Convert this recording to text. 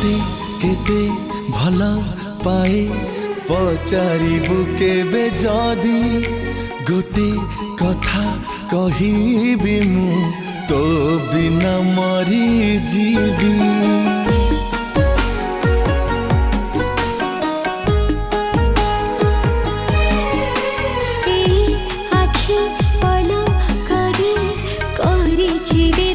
तोते केते भल पाए पचारिबु केबे जदी गोटे कथा कहिबी मु तो बिना मरी जीवी। आखि पल करे चिरे